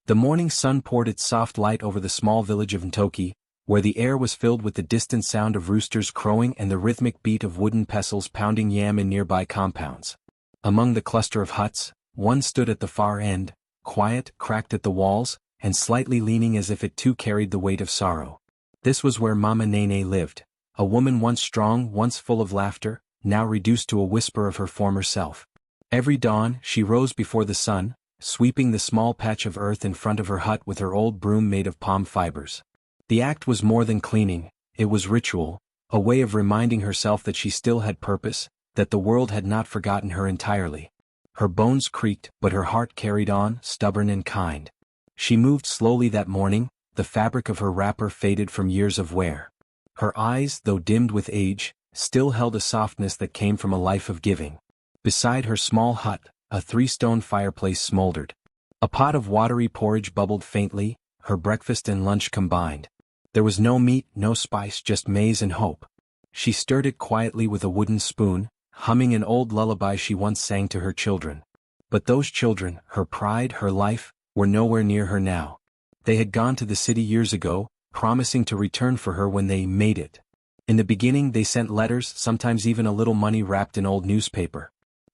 The morning sun poured its soft light over the small village of Ntoki, where the air was filled with the distant sound of roosters crowing and the rhythmic beat of wooden pestles pounding yam in nearby compounds. Among the cluster of huts, one stood at the far end, quiet, cracked at the walls, and slightly leaning as if it too carried the weight of sorrow. This was where Mama Nene lived, a woman once strong, once full of laughter, now reduced to a whisper of her former self. Every dawn, she rose before the sun, sweeping the small patch of earth in front of her hut with her old broom made of palm fibers. The act was more than cleaning, it was ritual, a way of reminding herself that she still had purpose, that the world had not forgotten her entirely. Her bones creaked, but her heart carried on, stubborn and kind. She moved slowly that morning, the fabric of her wrapper faded from years of wear. Her eyes, though dimmed with age, still held a softness that came from a life of giving. Beside her small hut, a three-stone fireplace smoldered. A pot of watery porridge bubbled faintly, her breakfast and lunch combined. There was no meat, no spice, just maize and hope. She stirred it quietly with a wooden spoon, humming an old lullaby she once sang to her children. But those children, her pride, her life, were nowhere near her now. They had gone to the city years ago, promising to return for her when they made it. In the beginning they sent letters, sometimes even a little money wrapped in old newspaper.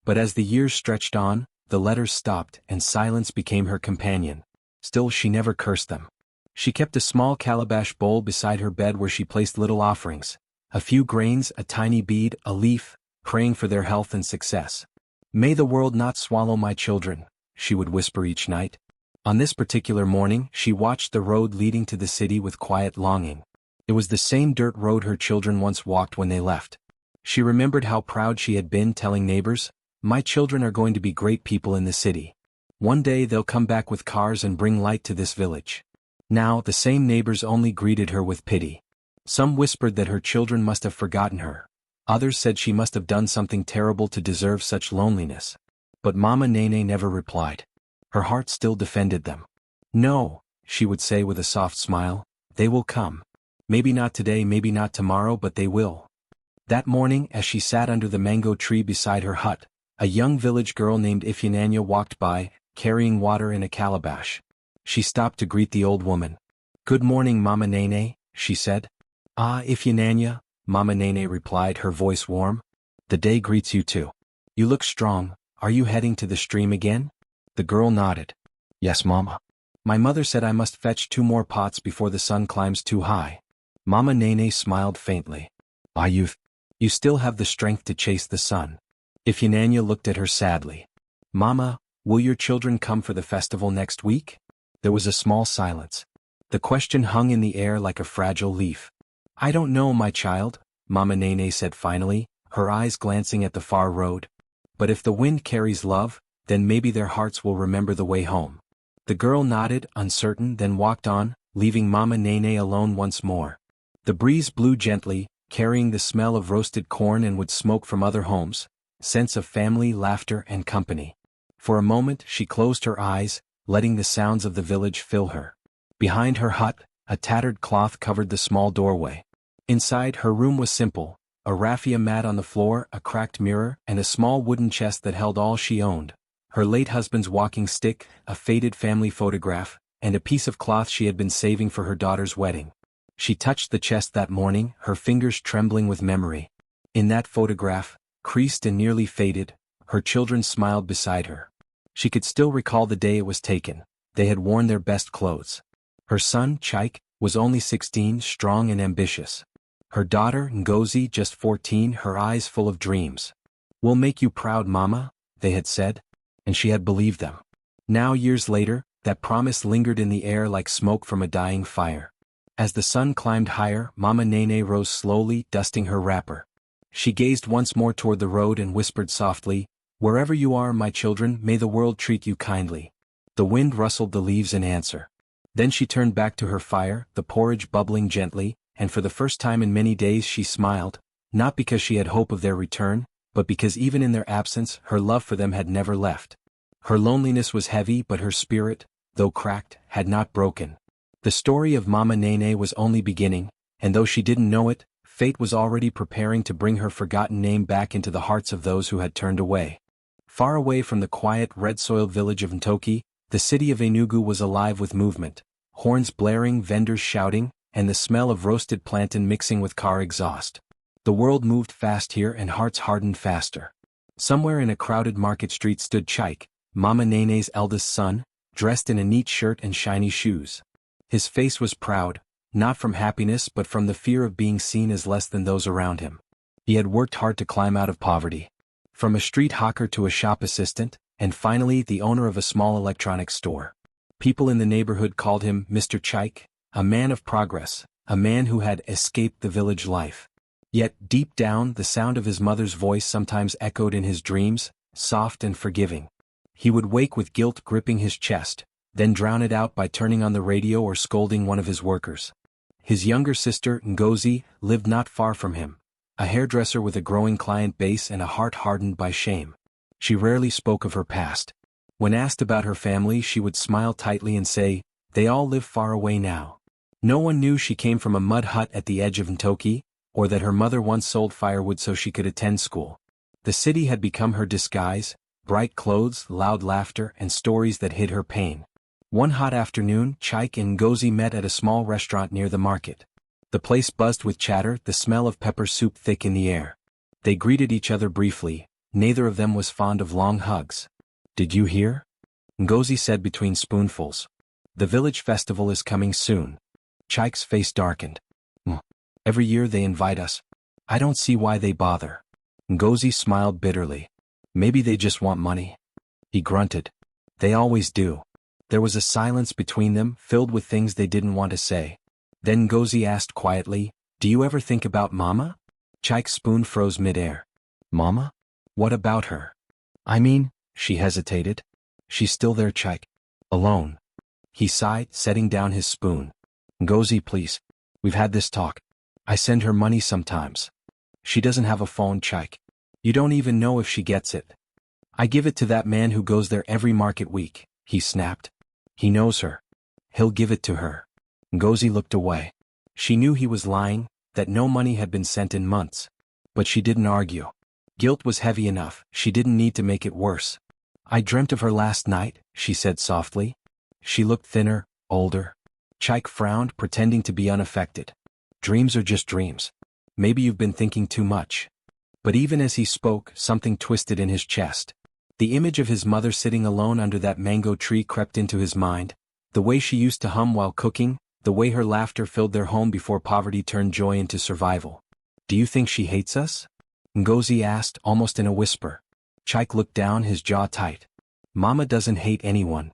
But as the years stretched on, the letters stopped and silence became her companion. Still she never cursed them. She kept a small calabash bowl beside her bed where she placed little offerings, a few grains, a tiny bead, a leaf, praying for their health and success. "May the world not swallow my children," she would whisper each night. On this particular morning, she watched the road leading to the city with quiet longing. It was the same dirt road her children once walked when they left. She remembered how proud she had been telling neighbors, "My children are going to be great people in the city. One day they'll come back with cars and bring light to this village." Now, the same neighbors only greeted her with pity. Some whispered that her children must have forgotten her. Others said she must have done something terrible to deserve such loneliness. But Mama Nene never replied. Her heart still defended them. "No," she would say with a soft smile, "they will come. Maybe not today, maybe not tomorrow, but they will." That morning, as she sat under the mango tree beside her hut, a young village girl named Ifyananya walked by, carrying water in a calabash. She stopped to greet the old woman. "Good morning, Mama Nene," she said. "Ah, Ifyananya," Mama Nene replied, her voice warm. "The day greets you too. You look strong. Are you heading to the stream again?" The girl nodded. "Yes, Mama. My mother said I must fetch 2 more pots before the sun climbs too high." Mama Nene smiled faintly. "Ah, you still have the strength to chase the sun." Ifyananya looked at her sadly. "Mama, will your children come for the festival next week?" There was a small silence. The question hung in the air like a fragile leaf. "I don't know, my child," Mama Nene said finally, her eyes glancing at the far road. "But if the wind carries love, then maybe their hearts will remember the way home." The girl nodded, uncertain, then walked on, leaving Mama Nene alone once more. The breeze blew gently, carrying the smell of roasted corn and wood smoke from other homes, scents of family, laughter, and company. For a moment she closed her eyes, letting the sounds of the village fill her. Behind her hut, a tattered cloth covered the small doorway. Inside, her room was simple, a raffia mat on the floor, a cracked mirror, and a small wooden chest that held all she owned: her late husband's walking stick, a faded family photograph, and a piece of cloth she had been saving for her daughter's wedding. She touched the chest that morning, her fingers trembling with memory. In that photograph, creased and nearly faded, her children smiled beside her. She could still recall the day it was taken. They had worn their best clothes. Her son, Chaik, was only 16, strong and ambitious. Her daughter, Ngozi, just 14, her eyes full of dreams. "We'll make you proud, Mama," they had said. And she had believed them. Now, years later, that promise lingered in the air like smoke from a dying fire. As the sun climbed higher, Mama Nene rose slowly, dusting her wrapper. She gazed once more toward the road and whispered softly, "Wherever you are, my children, may the world treat you kindly." The wind rustled the leaves in answer. Then she turned back to her fire, the porridge bubbling gently, and for the first time in many days she smiled, not because she had hope of their return, but because even in their absence her love for them had never left. Her loneliness was heavy, but her spirit, though cracked, had not broken. The story of Mama Nene was only beginning, and though she didn't know it, fate was already preparing to bring her forgotten name back into the hearts of those who had turned away. Far away from the quiet, red-soiled village of Ntoki, The city of Enugu was alive with movement, horns blaring, vendors shouting, and the smell of roasted plantain mixing with car exhaust. The world moved fast here and hearts hardened faster. Somewhere in a crowded market street stood Chaik, Mama Nene's eldest son, dressed in a neat shirt and shiny shoes. His face was proud, not from happiness but from the fear of being seen as less than those around him. He had worked hard to climb out of poverty. From a street hawker to a shop assistant, and finally the owner of a small electronics store. People in the neighborhood called him Mr. Chaik, a man of progress, a man who had escaped the village life. Yet, deep down, the sound of his mother's voice sometimes echoed in his dreams, soft and forgiving. He would wake with guilt gripping his chest, then drown it out by turning on the radio or scolding one of his workers. His younger sister, Ngozi, lived not far from him, a hairdresser with a growing client base and a heart hardened by shame. She rarely spoke of her past. When asked about her family, she would smile tightly and say, "They all live far away now." No one knew she came from a mud hut at the edge of Ntoki, or that her mother once sold firewood so she could attend school. The city had become her disguise, bright clothes, loud laughter, and stories that hid her pain. One hot afternoon, Chaik and Ngozi met at a small restaurant near the market. The place buzzed with chatter, the smell of pepper soup thick in the air. They greeted each other briefly. Neither of them was fond of long hugs. "Did you hear?" Ngozi said between spoonfuls. "The village festival is coming soon." Chaik's face darkened. "Every year they invite us. I don't see why they bother." Ngozi smiled bitterly. "Maybe they just want money." He grunted. "They always do." There was a silence between them, filled with things they didn't want to say. Then Ngozi asked quietly, "Do you ever think about Mama?" Chaik's spoon froze midair. "Mama? What about her?" "I mean," she hesitated. "She's still there, Chaik. Alone." He sighed, setting down his spoon. "Ngozi, please. We've had this talk. I send her money sometimes. She doesn't have a phone, Chaik. You don't even know if she gets it." "I give it to that man who goes there every market week," he snapped. "He knows her. He'll give it to her." Ngozi looked away. She knew he was lying, that no money had been sent in months. But she didn't argue. Guilt was heavy enough, she didn't need to make it worse. "I dreamt of her last night," she said softly. She looked thinner, older. Chaik frowned, pretending to be unaffected. "Dreams are just dreams. Maybe you've been thinking too much." But even as he spoke, something twisted in his chest. The image of his mother sitting alone under that mango tree crept into his mind, the way she used to hum while cooking, the way her laughter filled their home before poverty turned joy into survival. "Do you think she hates us?" Ngozi asked, almost in a whisper. Chaik looked down, his jaw tight. "Mama doesn't hate anyone."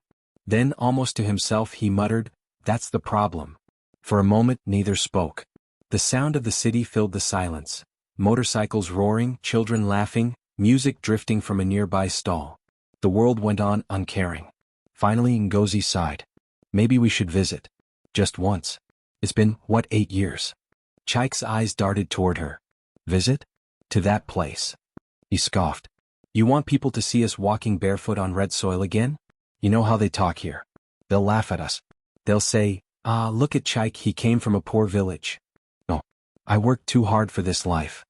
Then, almost to himself, he muttered, "That's the problem." For a moment, neither spoke. The sound of the city filled the silence. Motorcycles roaring, children laughing, music drifting from a nearby stall. The world went on, uncaring. Finally, Ngozi sighed. "Maybe we should visit. Just once. It's been, 8 years?" Chaik's eyes darted toward her. "Visit? To that place?" He scoffed. "You want people to see us walking barefoot on red soil again? You know how they talk here. They'll laugh at us. They'll say, 'Ah, look at Chaik, he came from a poor village.' No, I worked too hard for this life."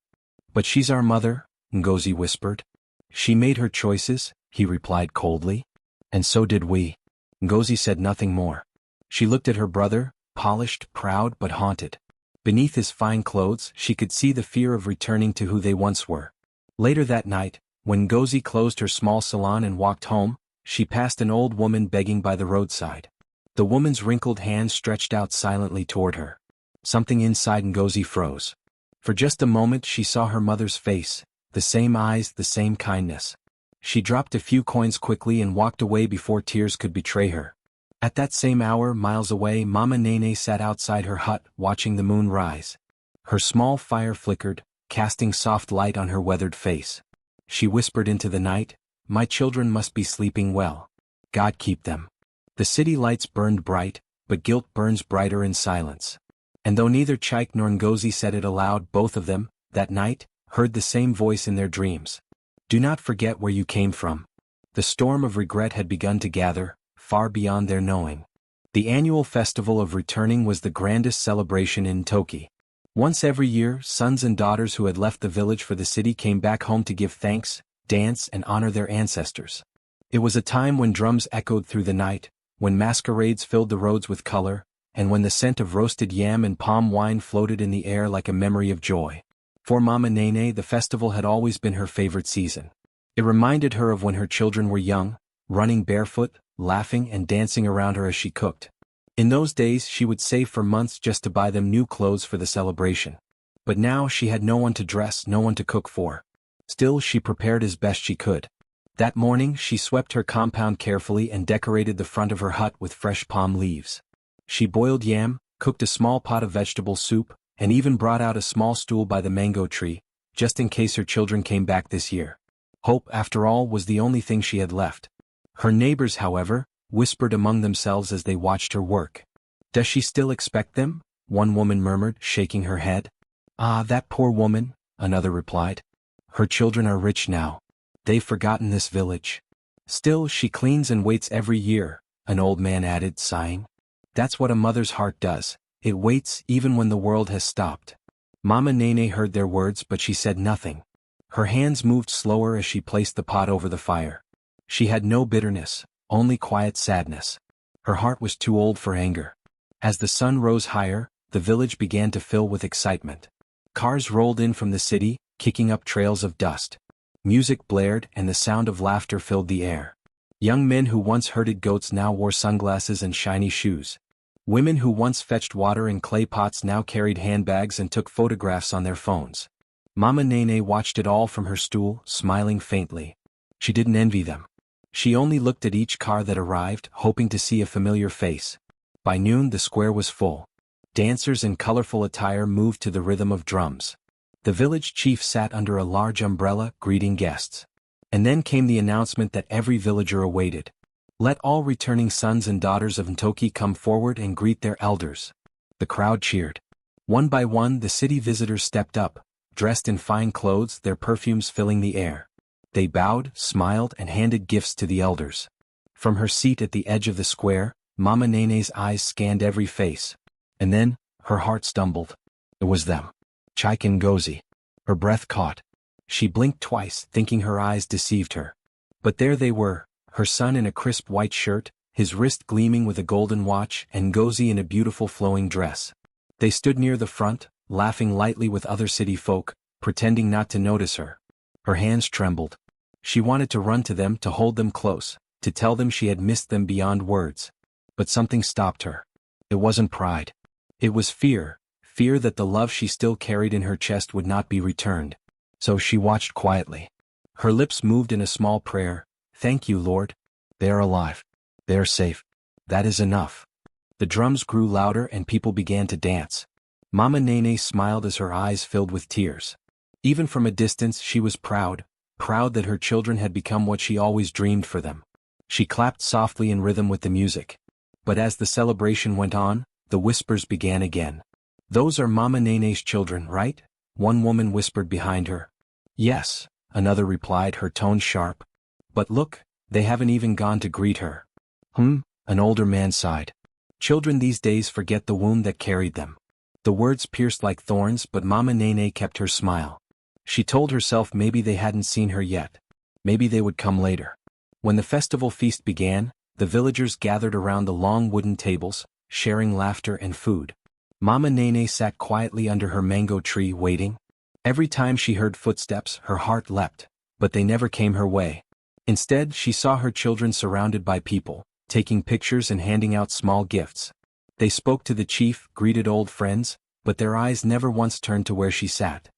"But she's our mother," Ngozi whispered. "She made her choices," he replied coldly. "And so did we." Ngozi said nothing more. She looked at her brother, polished, proud but haunted. Beneath his fine clothes, she could see the fear of returning to who they once were. Later that night, when Ngozi closed her small salon and walked home, she passed an old woman begging by the roadside. The woman's wrinkled hand stretched out silently toward her. Something inside Ngozi froze. For just a moment she saw her mother's face, the same eyes, the same kindness. She dropped a few coins quickly and walked away before tears could betray her. At that same hour, miles away, Mama Nene sat outside her hut, watching the moon rise. Her small fire flickered, casting soft light on her weathered face. She whispered into the night, "My children must be sleeping well. God keep them." The city lights burned bright, but guilt burns brighter in silence. And though neither Chaik nor Ngozi said it aloud, both of them, that night, heard the same voice in their dreams. "Do not forget where you came from." The storm of regret had begun to gather, far beyond their knowing. The annual festival of returning was the grandest celebration in Toki. Once every year, sons and daughters who had left the village for the city came back home to give thanks, dance, and honor their ancestors. It was a time when drums echoed through the night, when masquerades filled the roads with color, and when the scent of roasted yam and palm wine floated in the air like a memory of joy. For Mama Nene, the festival had always been her favorite season. It reminded her of when her children were young, running barefoot, laughing and dancing around her as she cooked. In those days she would save for months just to buy them new clothes for the celebration. But now she had no one to dress, no one to cook for. Still, she prepared as best she could. That morning she swept her compound carefully and decorated the front of her hut with fresh palm leaves. She boiled yam, cooked a small pot of vegetable soup, and even brought out a small stool by the mango tree, just in case her children came back this year. Hope, after all, was the only thing she had left. Her neighbors, however, whispered among themselves as they watched her work. "Does she still expect them?" one woman murmured, shaking her head. "Ah, that poor woman," another replied. "Her children are rich now. They've forgotten this village." "Still, she cleans and waits every year," an old man added, sighing. "That's what a mother's heart does. It waits even when the world has stopped." Mama Nene heard their words, but she said nothing. Her hands moved slower as she placed the pot over the fire. She had no bitterness, only quiet sadness. Her heart was too old for anger. As the sun rose higher, the village began to fill with excitement. Cars rolled in from the city, kicking up trails of dust. Music blared and the sound of laughter filled the air. Young men who once herded goats now wore sunglasses and shiny shoes. Women who once fetched water in clay pots now carried handbags and took photographs on their phones. Mama Nene watched it all from her stool, smiling faintly. She didn't envy them. She only looked at each car that arrived, hoping to see a familiar face. By noon the square was full. Dancers in colorful attire moved to the rhythm of drums. The village chief sat under a large umbrella, greeting guests. And then came the announcement that every villager awaited. "Let all returning sons and daughters of Ntoki come forward and greet their elders." The crowd cheered. One by one the city visitors stepped up, dressed in fine clothes, their perfumes filling the air. They bowed, smiled, and handed gifts to the elders. From her seat at the edge of the square, Mama Nene's eyes scanned every face. And then, her heart stumbled. It was them. Chaik and Gozi. Her breath caught. She blinked twice, thinking her eyes deceived her. But there they were, her son in a crisp white shirt, his wrist gleaming with a golden watch, and Gozi in a beautiful flowing dress. They stood near the front, laughing lightly with other city folk, pretending not to notice her. Her hands trembled. She wanted to run to them, to hold them close, to tell them she had missed them beyond words. But something stopped her. It wasn't pride. It was fear, fear that the love she still carried in her chest would not be returned. So she watched quietly. Her lips moved in a small prayer. "Thank you, Lord. They are alive. They are safe. That is enough." The drums grew louder and people began to dance. Mama Nene smiled as her eyes filled with tears. Even from a distance she was proud, proud that her children had become what she always dreamed for them. She clapped softly in rhythm with the music. But as the celebration went on, the whispers began again. "Those are Mama Nene's children, right?" one woman whispered behind her. "Yes," another replied, her tone sharp. "But look, they haven't even gone to greet her." An older man sighed. "Children these days forget the womb that carried them." The words pierced like thorns, but Mama Nene kept her smile. She told herself maybe they hadn't seen her yet. Maybe they would come later. When the festival feast began, the villagers gathered around the long wooden tables, sharing laughter and food. Mama Nene sat quietly under her mango tree waiting. Every time she heard footsteps, her heart leapt, but they never came her way. Instead, she saw her children surrounded by people, taking pictures and handing out small gifts. They spoke to the chief, greeted old friends, but their eyes never once turned to where she sat.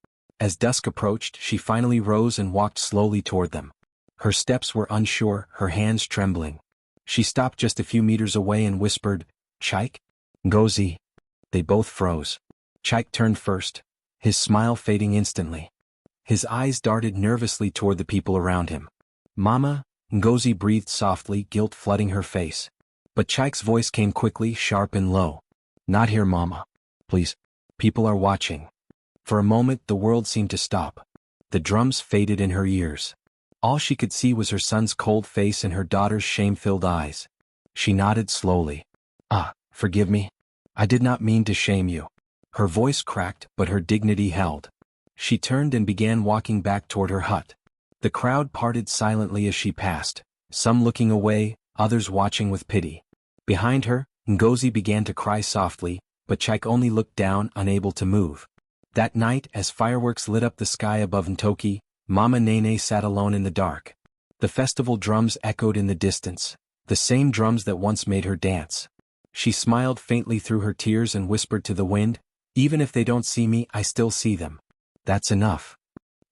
As dusk approached, she finally rose and walked slowly toward them. Her steps were unsure, her hands trembling. She stopped just a few meters away and whispered, "Chaik? Gozi." They both froze. Chaik turned first, his smile fading instantly. His eyes darted nervously toward the people around him. "Mama," Ngozi breathed softly, guilt flooding her face. But Chaik's voice came quickly, sharp and low. "Not here, Mama. Please. People are watching." For a moment the world seemed to stop. The drums faded in her ears. All she could see was her son's cold face and her daughter's shame-filled eyes. She nodded slowly. Forgive me. I did not mean to shame you." Her voice cracked, but her dignity held. She turned and began walking back toward her hut. The crowd parted silently as she passed, some looking away, others watching with pity. Behind her, Ngozi began to cry softly, but Chaik only looked down, unable to move. That night, as fireworks lit up the sky above Ntoki, Mama Nene sat alone in the dark. The festival drums echoed in the distance, the same drums that once made her dance. She smiled faintly through her tears and whispered to the wind, "Even if they don't see me, I still see them. That's enough."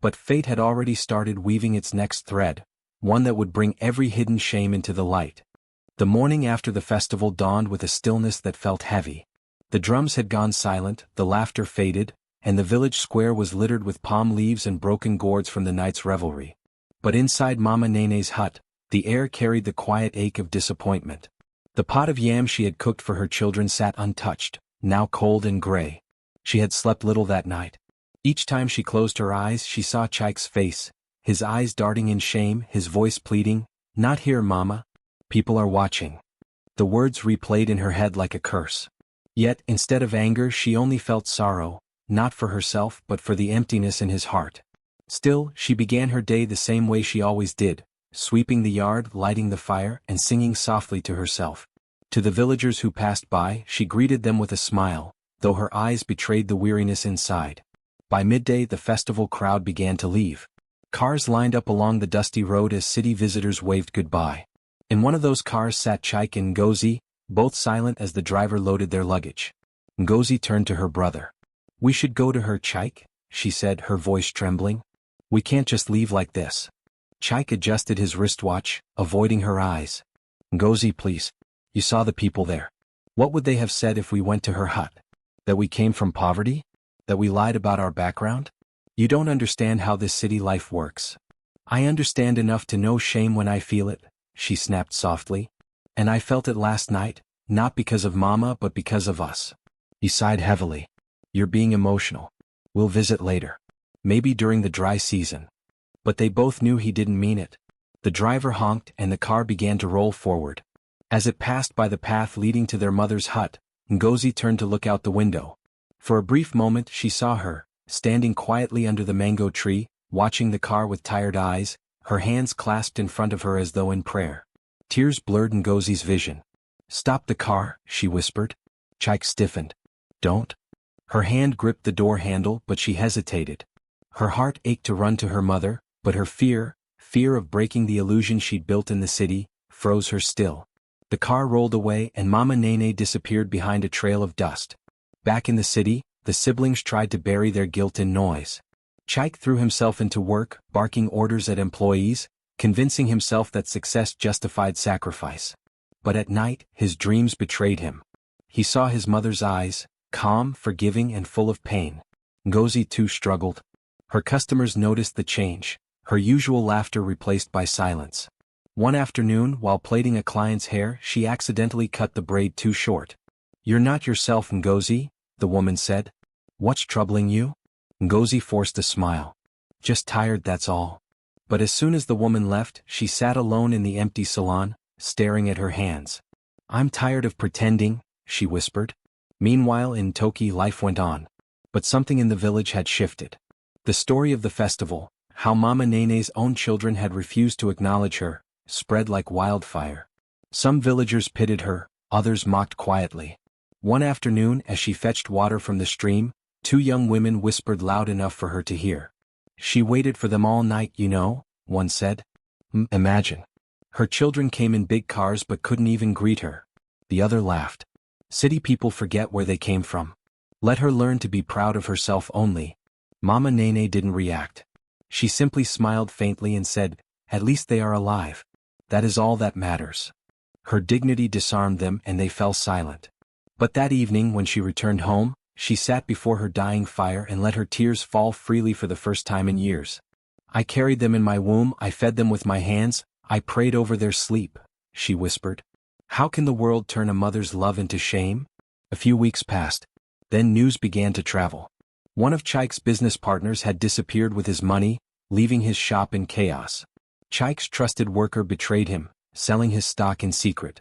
But fate had already started weaving its next thread, one that would bring every hidden shame into the light. The morning after the festival dawned with a stillness that felt heavy. The drums had gone silent, the laughter faded, and the village square was littered with palm leaves and broken gourds from the night's revelry. But inside Mama Nene's hut, the air carried the quiet ache of disappointment. The pot of yam she had cooked for her children sat untouched, now cold and gray. She had slept little that night. Each time she closed her eyes, she saw Chaik's face, his eyes darting in shame, his voice pleading, "Not here, Mama. People are watching." The words replayed in her head like a curse. Yet, instead of anger, she only felt sorrow, not for herself but for the emptiness in his heart. Still, she began her day the same way she always did, sweeping the yard, lighting the fire, and singing softly to herself. To the villagers who passed by, she greeted them with a smile, though her eyes betrayed the weariness inside. By midday, the festival crowd began to leave. Cars lined up along the dusty road as city visitors waved goodbye. In one of those cars sat Chaik and Ngozi, both silent as the driver loaded their luggage. Ngozi turned to her brother. "We should go to her, Chaik," she said, her voice trembling. "We can't just leave like this." Chaik adjusted his wristwatch, avoiding her eyes. "Ngozi, please. You saw the people there. What would they have said if we went to her hut? That we came from poverty? That we lied about our background? You don't understand how this city life works." "I understand enough to know shame when I feel it," she snapped softly. "And I felt it last night, not because of Mama but because of us." He sighed heavily. "You're being emotional. We'll visit later. Maybe during the dry season." But they both knew he didn't mean it. The driver honked and the car began to roll forward. As it passed by the path leading to their mother's hut, Ngozi turned to look out the window. For a brief moment she saw her, standing quietly under the mango tree, watching the car with tired eyes, her hands clasped in front of her as though in prayer. Tears blurred Ngozi's vision. "Stop the car," she whispered. Chaik stiffened. "Don't." Her hand gripped the door handle, but she hesitated. Her heart ached to run to her mother, but her fear of breaking the illusion she'd built in the city, froze her still. The car rolled away and Mama Nene disappeared behind a trail of dust. Back in the city, the siblings tried to bury their guilt in noise. Chaik threw himself into work, barking orders at employees, convincing himself that success justified sacrifice. But at night, his dreams betrayed him. He saw his mother's eyes, calm, forgiving, and full of pain. Ngozi too struggled. Her customers noticed the change, her usual laughter replaced by silence. One afternoon, while plaiting a client's hair, she accidentally cut the braid too short. "You're not yourself, Ngozi," the woman said. "What's troubling you?" Ngozi forced a smile. "Just tired, that's all." But as soon as the woman left, she sat alone in the empty salon, staring at her hands. "I'm tired of pretending," she whispered. Meanwhile in Toki life went on. But something in the village had shifted. The story of the festival, how Mama Nene's own children had refused to acknowledge her, spread like wildfire. Some villagers pitied her, others mocked quietly. One afternoon as she fetched water from the stream, two young women whispered loud enough for her to hear. "She waited for them all night, you know," one said. Imagine. Her children came in big cars but couldn't even greet her. The other laughed. "City people forget where they came from. Let her learn to be proud of herself only." Mama Nene didn't react. She simply smiled faintly and said, "At least they are alive. That is all that matters." Her dignity disarmed them and they fell silent. But that evening when she returned home, she sat before her dying fire and let her tears fall freely for the first time in years. "I carried them in my womb, I fed them with my hands, I prayed over their sleep," she whispered. "How can the world turn a mother's love into shame?" A few weeks passed. Then news began to travel. One of Chaik's business partners had disappeared with his money, leaving his shop in chaos. Chaik's trusted worker betrayed him, selling his stock in secret.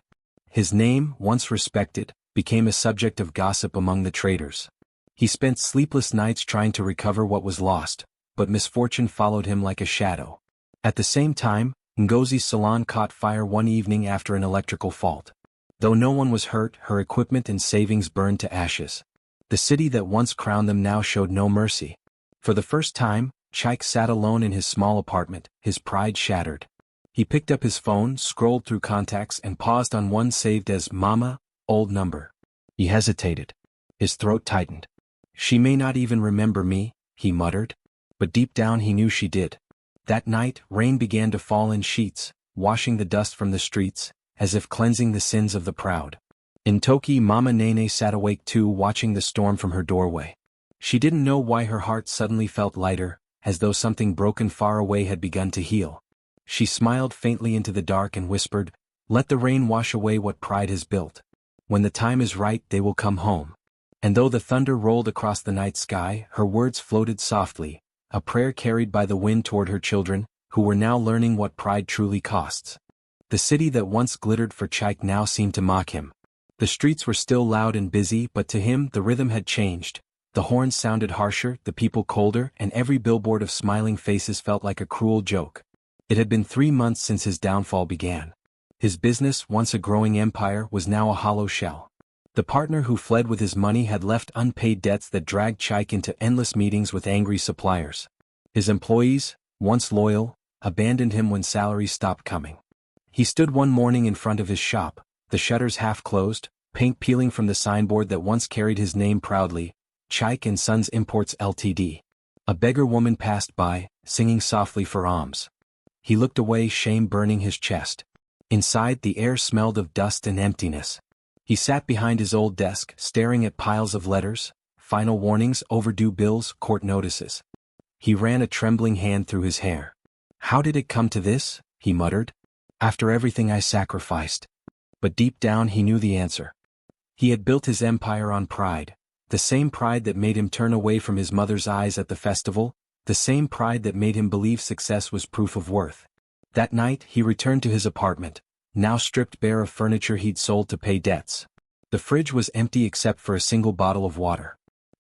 His name, once respected, became a subject of gossip among the traders. He spent sleepless nights trying to recover what was lost, but misfortune followed him like a shadow. At the same time, Ngozi's salon caught fire one evening after an electrical fault. Though no one was hurt, her equipment and savings burned to ashes. The city that once crowned them now showed no mercy. For the first time, Chaik sat alone in his small apartment, his pride shattered. He picked up his phone, scrolled through contacts and paused on one saved as Mama, old number. He hesitated. His throat tightened. She may not even remember me, he muttered. But deep down he knew she did. That night, rain began to fall in sheets, washing the dust from the streets, as if cleansing the sins of the proud. In Toki, Mama Nene sat awake too, watching the storm from her doorway. She didn't know why her heart suddenly felt lighter, as though something broken far away had begun to heal. She smiled faintly into the dark and whispered, "Let the rain wash away what pride has built. When the time is right, they will come home." And though the thunder rolled across the night sky, her words floated softly, a prayer carried by the wind toward her children, who were now learning what pride truly costs. The city that once glittered for Chaik now seemed to mock him. The streets were still loud and busy, but to him the rhythm had changed. The horns sounded harsher, the people colder, and every billboard of smiling faces felt like a cruel joke. It had been 3 months since his downfall began. His business, once a growing empire, was now a hollow shell. The partner who fled with his money had left unpaid debts that dragged Chaik into endless meetings with angry suppliers. His employees, once loyal, abandoned him when salaries stopped coming. He stood one morning in front of his shop, the shutters half closed, paint peeling from the signboard that once carried his name proudly, Chaik and Sons Imports Ltd. A beggar woman passed by, singing softly for alms. He looked away, shame burning his chest. Inside, the air smelled of dust and emptiness. He sat behind his old desk, staring at piles of letters, final warnings, overdue bills, court notices. He ran a trembling hand through his hair. "How did it come to this?" he muttered. "After everything I sacrificed." But deep down he knew the answer. He had built his empire on pride, the same pride that made him turn away from his mother's eyes at the festival, the same pride that made him believe success was proof of worth. That night he returned to his apartment, now stripped bare of furniture he'd sold to pay debts. The fridge was empty except for a single bottle of water.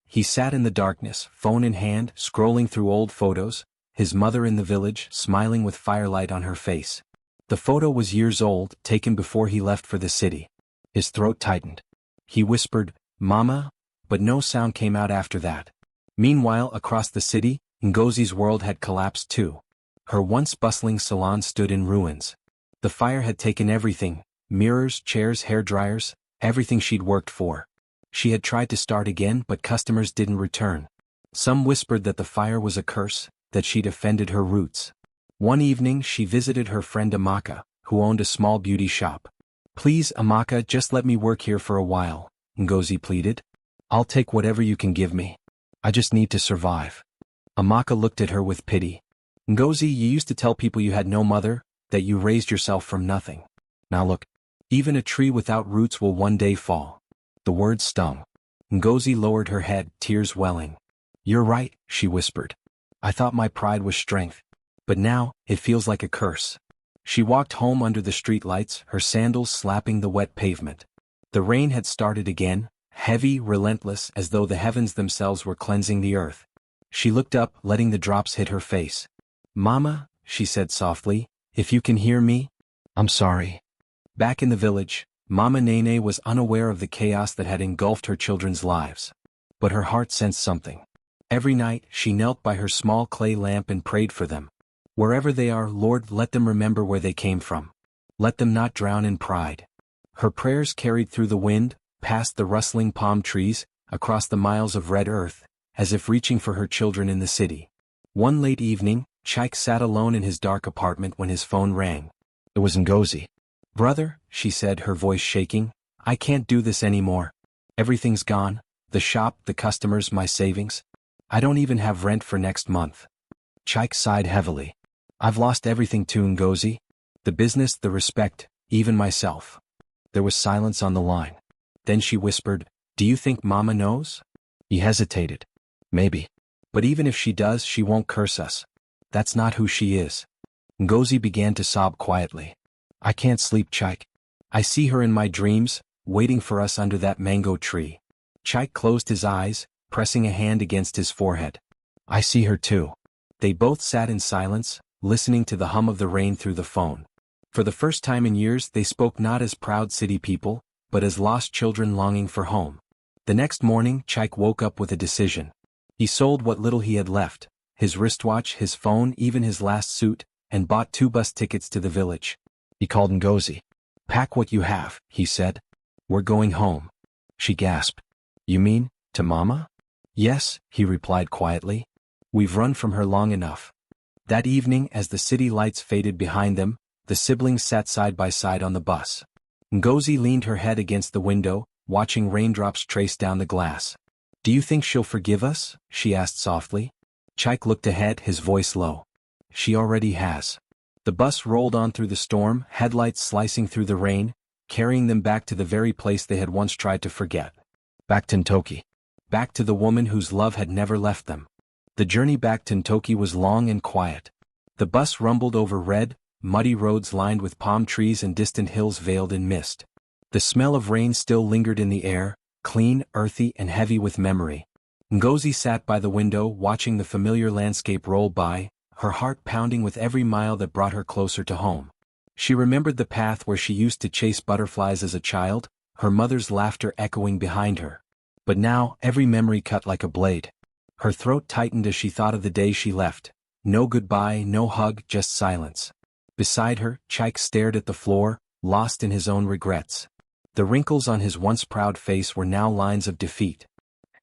He sat in the darkness, phone in hand, scrolling through old photos, his mother in the village, smiling with firelight on her face. The photo was years old, taken before he left for the city. His throat tightened. He whispered, "Mama," but no sound came out after that. Meanwhile, across the city, Ngozi's world had collapsed too. Her once bustling salon stood in ruins. The fire had taken everything, mirrors, chairs, hairdryers, everything she'd worked for. She had tried to start again, but customers didn't return. Some whispered that the fire was a curse, that she'd offended her roots. One evening she visited her friend Amaka, who owned a small beauty shop. "Please, Amaka, just let me work here for a while," Ngozi pleaded. "I'll take whatever you can give me. I just need to survive." Amaka looked at her with pity. "Ngozi, you used to tell people you had no mother, that you raised yourself from nothing. Now look, even a tree without roots will one day fall." The words stung. Ngozi lowered her head, tears welling. "You're right," she whispered. "I thought my pride was strength. But now, it feels like a curse." She walked home under the street lights, her sandals slapping the wet pavement. The rain had started again, heavy, relentless, as though the heavens themselves were cleansing the earth. She looked up, letting the drops hit her face. "Mama," she said softly, "if you can hear me, I'm sorry." Back in the village, Mama Nene was unaware of the chaos that had engulfed her children's lives. But her heart sensed something. Every night, she knelt by her small clay lamp and prayed for them. "Wherever they are, Lord, let them remember where they came from. Let them not drown in pride." Her prayers carried through the wind, past the rustling palm trees, across the miles of red earth, as if reaching for her children in the city. One late evening, Chaik sat alone in his dark apartment when his phone rang. It was Ngozi. "Brother," she said, her voice shaking, "I can't do this anymore. Everything's gone, the shop, the customers, my savings. I don't even have rent for next month." Chaik sighed heavily. "I've lost everything too, Ngozi. The business, the respect, even myself." There was silence on the line. Then she whispered, "Do you think Mama knows?" He hesitated. "Maybe. But even if she does, she won't curse us. That's not who she is." Ngozi began to sob quietly. "I can't sleep, Chaik. I see her in my dreams, waiting for us under that mango tree." Chaik closed his eyes, pressing a hand against his forehead. "I see her too." They both sat in silence, listening to the hum of the rain through the phone. For the first time in years they spoke not as proud city people, but as lost children longing for home. The next morning Chaik woke up with a decision. He sold what little he had left, his wristwatch, his phone, even his last suit, and bought 2 bus tickets to the village. He called Ngozi. "Pack what you have," he said. "We're going home." She gasped. "You mean, to Mama?" "Yes," he replied quietly. "We've run from her long enough." That evening, as the city lights faded behind them, the siblings sat side by side on the bus. Ngozi leaned her head against the window, watching raindrops trace down the glass. "Do you think she'll forgive us?" she asked softly. Chaik looked ahead, his voice low. "She already has." The bus rolled on through the storm, headlights slicing through the rain, carrying them back to the very place they had once tried to forget. Back to Ntoki. Back to the woman whose love had never left them. The journey back to Ntoki was long and quiet. The bus rumbled over red, muddy roads lined with palm trees and distant hills veiled in mist. The smell of rain still lingered in the air, clean, earthy, and heavy with memory. Ngozi sat by the window watching the familiar landscape roll by, her heart pounding with every mile that brought her closer to home. She remembered the path where she used to chase butterflies as a child, her mother's laughter echoing behind her. But now, every memory cut like a blade. Her throat tightened as she thought of the day she left. No goodbye, no hug, just silence. Beside her, Chaik stared at the floor, lost in his own regrets. The wrinkles on his once proud face were now lines of defeat.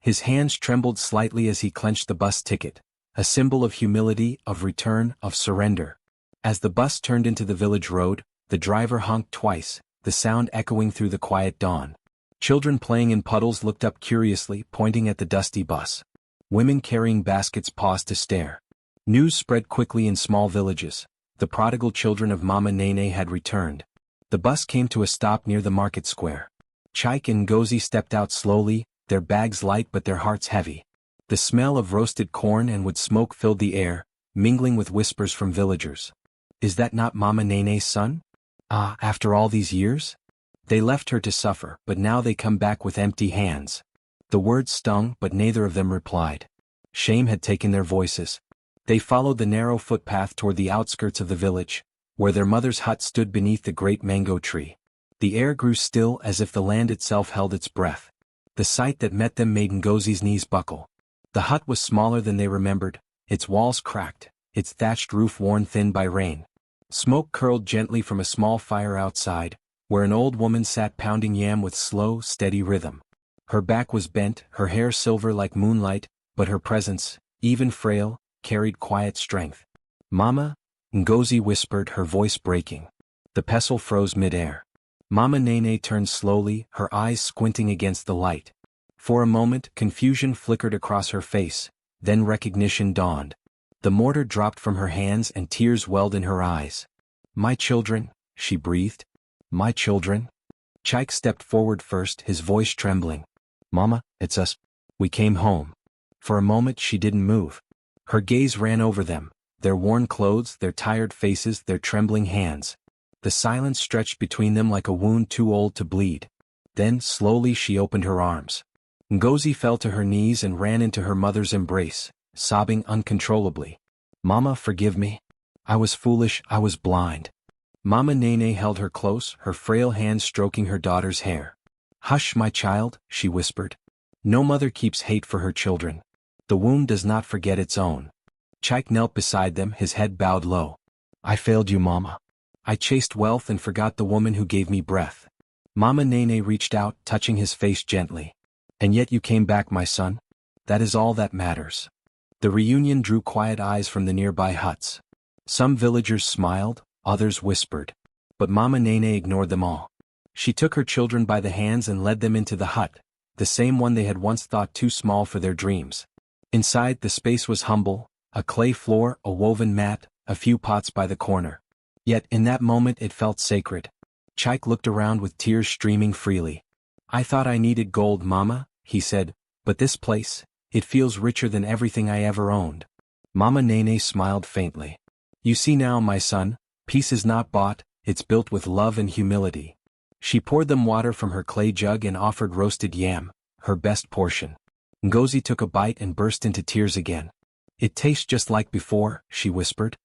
His hands trembled slightly as he clenched the bus ticket, a symbol of humility, of return, of surrender. As the bus turned into the village road, the driver honked twice, the sound echoing through the quiet dawn. Children playing in puddles looked up curiously, pointing at the dusty bus. Women carrying baskets paused to stare. News spread quickly in small villages. The prodigal children of Mama Nene had returned. The bus came to a stop near the market square. Chaik and Ngozi stepped out slowly, their bags light but their hearts heavy. The smell of roasted corn and wood smoke filled the air, mingling with whispers from villagers. "Is that not Mama Nene's son? Ah, after all these years? They left her to suffer, but now they come back with empty hands." The words stung, but neither of them replied. Shame had taken their voices. They followed the narrow footpath toward the outskirts of the village, where their mother's hut stood beneath the great mango tree. The air grew still as if the land itself held its breath. The sight that met them made Ngozi's knees buckle. The hut was smaller than they remembered, its walls cracked, its thatched roof worn thin by rain. Smoke curled gently from a small fire outside, where an old woman sat pounding yam with slow, steady rhythm. Her back was bent, her hair silver like moonlight, but her presence, even frail, carried quiet strength. "Mama?" Ngozi whispered, her voice breaking. The pestle froze mid-air. Mama Nene turned slowly, her eyes squinting against the light. For a moment, confusion flickered across her face, then recognition dawned. The mortar dropped from her hands and tears welled in her eyes. "My children," she breathed. "My children?" Chaik stepped forward first, his voice trembling. "Mama, it's us. We came home." For a moment she didn't move. Her gaze ran over them, their worn clothes, their tired faces, their trembling hands. The silence stretched between them like a wound too old to bleed. Then, slowly she opened her arms. Ngozi fell to her knees and ran into her mother's embrace, sobbing uncontrollably. "Mama, forgive me. I was foolish, I was blind." Mama Nene held her close, her frail hands stroking her daughter's hair. "Hush, my child," she whispered. "No mother keeps hate for her children. The wound does not forget its own." Chaik knelt beside them, his head bowed low. "I failed you, Mama. I chased wealth and forgot the woman who gave me breath." Mama Nene reached out, touching his face gently. "And yet you came back, my son. That is all that matters." The reunion drew quiet eyes from the nearby huts. Some villagers smiled, others whispered. But Mama Nene ignored them all. She took her children by the hands and led them into the hut, the same one they had once thought too small for their dreams. Inside, the space was humble, a clay floor, a woven mat, a few pots by the corner. Yet in that moment it felt sacred. Chaik looked around with tears streaming freely. "I thought I needed gold, Mama," he said, "but this place, it feels richer than everything I ever owned." Mama Nene smiled faintly. "You see now, my son, peace is not bought, it's built with love and humility." She poured them water from her clay jug and offered roasted yam, her best portion. Ngozi took a bite and burst into tears again. "It tastes just like before," she whispered.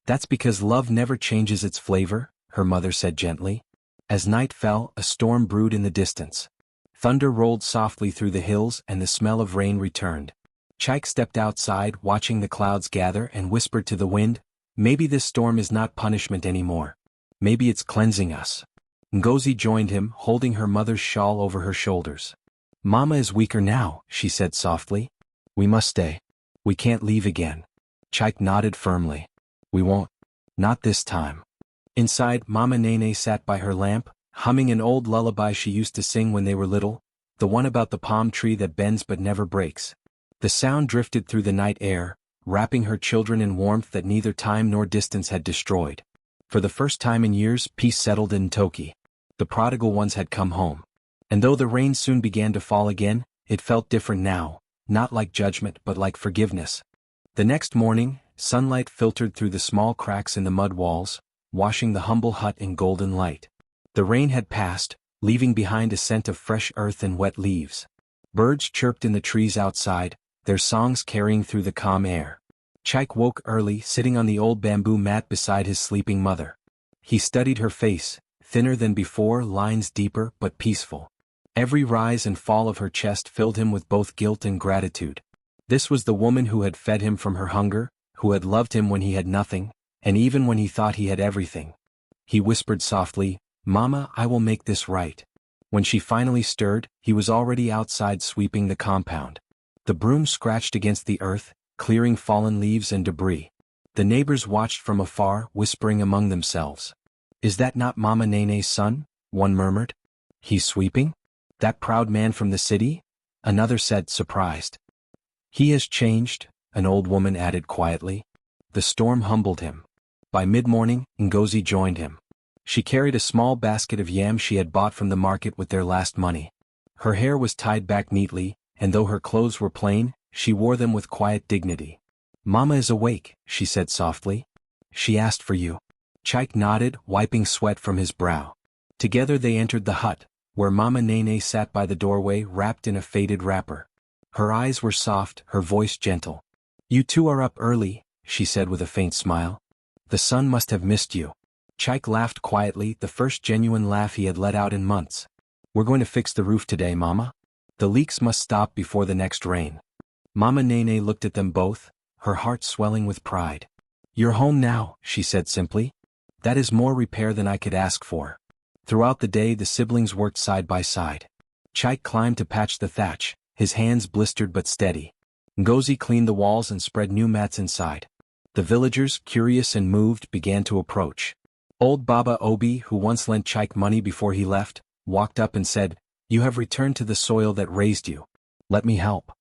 That's because love never changes its flavor, her mother said gently. As night fell, a storm brewed in the distance. Thunder rolled softly through the hills and the smell of rain returned. Chike stepped outside, watching the clouds gather, and whispered to the wind, "Maybe this storm is not punishment anymore. Maybe it's cleansing us." Ngozi joined him, holding her mother's shawl over her shoulders. "Mama is weaker now," she said softly. "We must stay. We can't leave again." Chike nodded firmly. "We won't. Not this time." Inside, Mama Nene sat by her lamp, humming an old lullaby she used to sing when they were little, the one about the palm tree that bends but never breaks. The sound drifted through the night air, wrapping her children in warmth that neither time nor distance had destroyed. For the first time in years, peace settled in Toki. The prodigal ones had come home. And though the rain soon began to fall again, it felt different now, not like judgment but like forgiveness. The next morning, sunlight filtered through the small cracks in the mud walls, washing the humble hut in golden light. The rain had passed, leaving behind a scent of fresh earth and wet leaves. Birds chirped in the trees outside, their songs carrying through the calm air. Chike woke early, sitting on the old bamboo mat beside his sleeping mother. He studied her face, thinner than before, lines deeper but peaceful. Every rise and fall of her chest filled him with both guilt and gratitude. This was the woman who had fed him from her hunger, who had loved him when he had nothing, and even when he thought he had everything. He whispered softly, "Mama, I will make this right." When she finally stirred, he was already outside sweeping the compound. The broom scratched against the earth, clearing fallen leaves and debris. The neighbors watched from afar, whispering among themselves. "Is that not Mama Nene's son?" one murmured. "He's sweeping? That proud man from the city?" another said, surprised. "He has changed," an old woman added quietly. The storm humbled him. By mid-morning, Ngozi joined him. She carried a small basket of yams she had bought from the market with their last money. Her hair was tied back neatly, and though her clothes were plain, she wore them with quiet dignity. "Mama is awake," she said softly. "She asked for you." Chike nodded, wiping sweat from his brow. Together they entered the hut, where Mama Nene sat by the doorway wrapped in a faded wrapper. Her eyes were soft, her voice gentle. "You two are up early," she said with a faint smile. "The sun must have missed you." Chike laughed quietly, the first genuine laugh he had let out in months. "We're going to fix the roof today, Mama. The leaks must stop before the next rain." Mama Nene looked at them both, her heart swelling with pride. "You're home now," she said simply. "That is more repair than I could ask for." Throughout the day the siblings worked side by side. Chike climbed to patch the thatch, his hands blistered but steady. Ngozi cleaned the walls and spread new mats inside. The villagers, curious and moved, began to approach. Old Baba Obi, who once lent Chike money before he left, walked up and said, "You have returned to the soil that raised you. Let me help."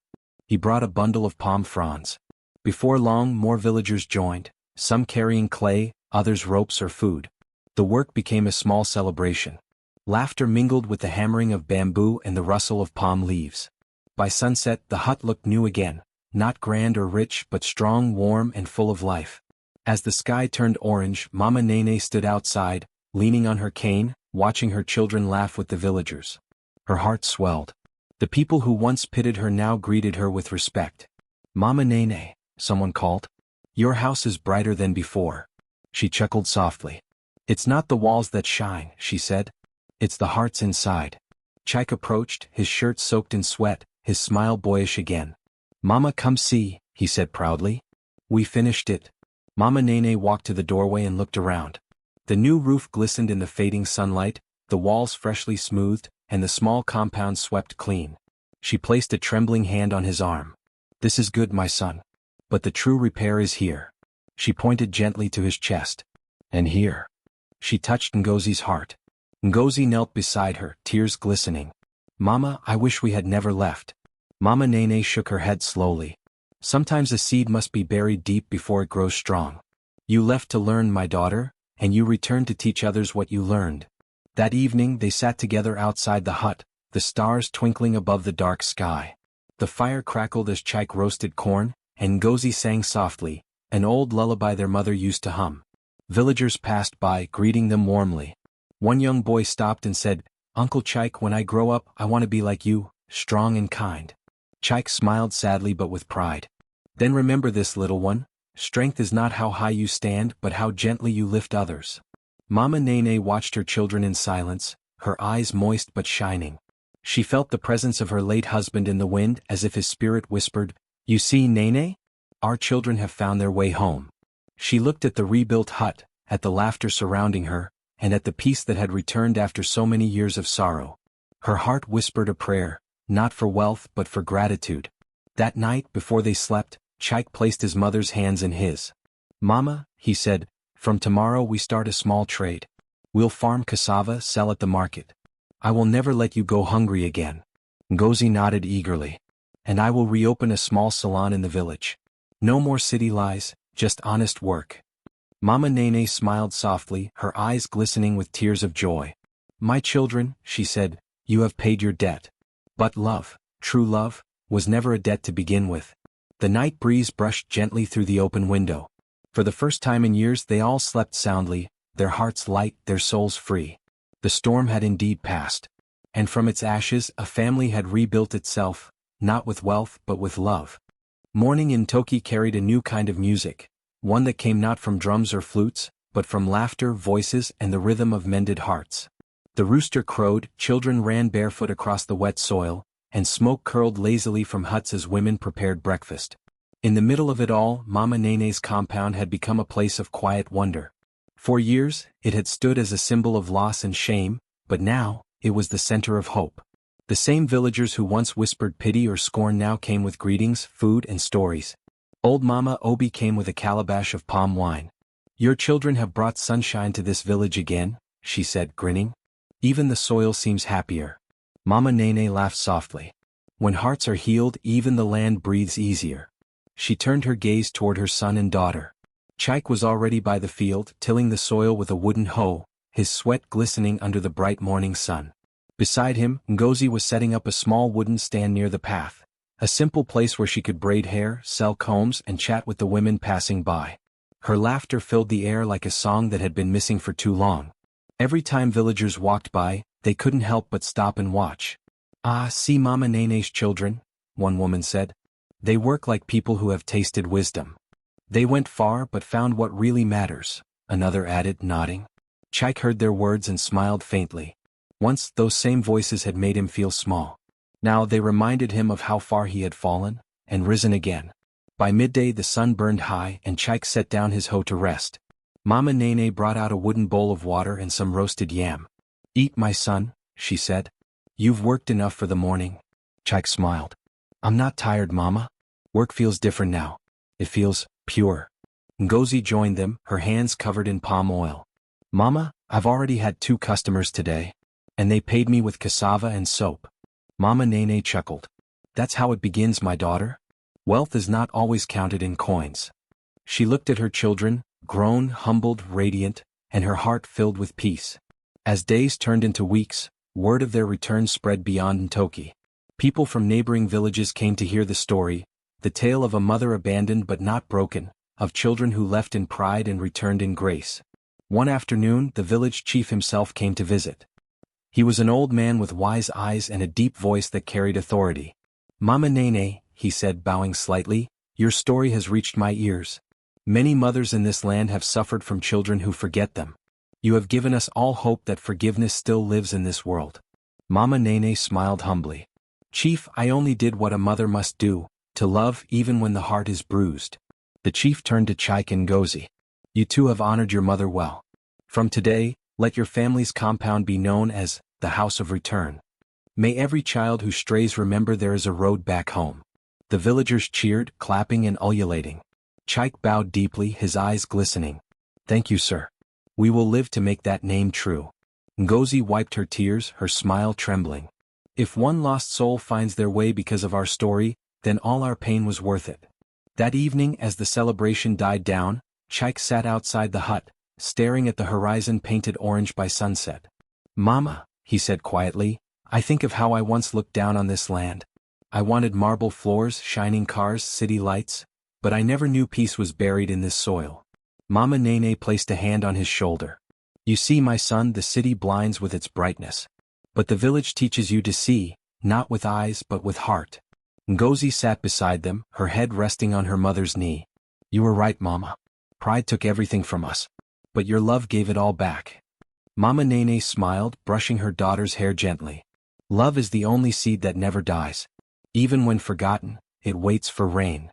He brought a bundle of palm fronds. Before long, more villagers joined, some carrying clay, others ropes or food. The work became a small celebration. Laughter mingled with the hammering of bamboo and the rustle of palm leaves. By sunset, the hut looked new again, not grand or rich but strong, warm, and full of life. As the sky turned orange, Mama Nene stood outside, leaning on her cane, watching her children laugh with the villagers. Her heart swelled. The people who once pitied her now greeted her with respect. "Mama Nene," someone called. "Your house is brighter than before." She chuckled softly. "It's not the walls that shine," she said. "It's the hearts inside." Chike approached, his shirt soaked in sweat, his smile boyish again. "Mama, come see," he said proudly. "We finished it." Mama Nene walked to the doorway and looked around. The new roof glistened in the fading sunlight, the walls freshly smoothed, and the small compound swept clean. She placed a trembling hand on his arm. "This is good, my son. But the true repair is here." She pointed gently to his chest. "And here." She touched Ngozi's heart. Ngozi knelt beside her, tears glistening. "Mama, I wish we had never left." Mama Nene shook her head slowly. "Sometimes a seed must be buried deep before it grows strong. You left to learn, my daughter, and you returned to teach others what you learned." That evening they sat together outside the hut, the stars twinkling above the dark sky. The fire crackled as Chike roasted corn, and Ngozi sang softly, an old lullaby their mother used to hum. Villagers passed by, greeting them warmly. One young boy stopped and said, "Uncle Chike, when I grow up, I want to be like you, strong and kind." Chike smiled sadly but with pride. "Then remember this, little one. Strength is not how high you stand but how gently you lift others. Mama Nene watched her children in silence, her eyes moist but shining. She felt the presence of her late husband in the wind as if his spirit whispered, "You see, Nene? Our children have found their way home." She looked at the rebuilt hut, at the laughter surrounding her, and at the peace that had returned after so many years of sorrow. Her heart whispered a prayer, not for wealth but for gratitude. That night, before they slept, Chaik placed his mother's hands in his. "Mama," he said, "from tomorrow we start a small trade. We'll farm cassava, sell at the market. I will never let you go hungry again." Ngozi nodded eagerly. "And I will reopen a small salon in the village. No more city lies, just honest work." Mama Nene smiled softly, her eyes glistening with tears of joy. "My children," she said, "you have paid your debt. But love, true love, was never a debt to begin with." The night breeze brushed gently through the open window. For the first time in years they all slept soundly, their hearts light, their souls free. The storm had indeed passed. And from its ashes a family had rebuilt itself, not with wealth but with love. Morning in Toki carried a new kind of music, one that came not from drums or flutes, but from laughter, voices, and the rhythm of mended hearts. The rooster crowed, children ran barefoot across the wet soil, and smoke curled lazily from huts as women prepared breakfast. In the middle of it all, Mama Nene's compound had become a place of quiet wonder. For years, it had stood as a symbol of loss and shame, but now, it was the center of hope. The same villagers who once whispered pity or scorn now came with greetings, food, and stories. Old Mama Obi came with a calabash of palm wine. "Your children have brought sunshine to this village again," she said, grinning. "Even the soil seems happier." Mama Nene laughed softly. "When hearts are healed, even the land breathes easier." She turned her gaze toward her son and daughter. Chaik was already by the field, tilling the soil with a wooden hoe, his sweat glistening under the bright morning sun. Beside him, Ngozi was setting up a small wooden stand near the path, a simple place where she could braid hair, sell combs, and chat with the women passing by. Her laughter filled the air like a song that had been missing for too long. Every time villagers walked by, they couldn't help but stop and watch. "Ah, see Mama Nene's children," one woman said. "They work like people who have tasted wisdom." "They went far but found what really matters," another added, nodding. Chaik heard their words and smiled faintly. Once, those same voices had made him feel small. Now they reminded him of how far he had fallen, and risen again. By midday the sun burned high and Chaik set down his hoe to rest. Mama Nene brought out a wooden bowl of water and some roasted yam. "Eat, my son," she said. "You've worked enough for the morning." Chaik smiled. "I'm not tired, Mama. Work feels different now. It feels pure." Ngozi joined them, her hands covered in palm oil. "Mama, I've already had 2 customers today. And they paid me with cassava and soap." Mama Nene chuckled. "That's how it begins, my daughter. Wealth is not always counted in coins." She looked at her children, grown, humbled, radiant, and her heart filled with peace. As days turned into weeks, word of their return spread beyond Ntoki. People from neighboring villages came to hear the story, the tale of a mother abandoned but not broken, of children who left in pride and returned in grace. One afternoon, the village chief himself came to visit. He was an old man with wise eyes and a deep voice that carried authority. "Mama Nene," he said, bowing slightly, "your story has reached my ears. Many mothers in this land have suffered from children who forget them. You have given us all hope that forgiveness still lives in this world." Mama Nene smiled humbly. "Chief, I only did what a mother must do, to love even when the heart is bruised." The chief turned to Chaik and Ngozi. "You two have honored your mother well. From today, let your family's compound be known as the House of Return. May every child who strays remember there is a road back home." The villagers cheered, clapping and ululating. Chaik bowed deeply, his eyes glistening. "Thank you, sir. We will live to make that name true." Ngozi wiped her tears, her smile trembling. "If one lost soul finds their way because of our story, then all our pain was worth it." That evening, as the celebration died down, Chaik sat outside the hut, staring at the horizon painted orange by sunset. "Mama," he said quietly, "I think of how I once looked down on this land. I wanted marble floors, shining cars, city lights, but I never knew peace was buried in this soil." Mama Nene placed a hand on his shoulder. "You see, my son, the city blinds with its brightness. But the village teaches you to see, not with eyes but with heart." Ngozi sat beside them, her head resting on her mother's knee. You were right, Mama. Pride took everything from us. But your love gave it all back. Mama Nene smiled, brushing her daughter's hair gently. Love is the only seed that never dies. Even when forgotten, it waits for rain.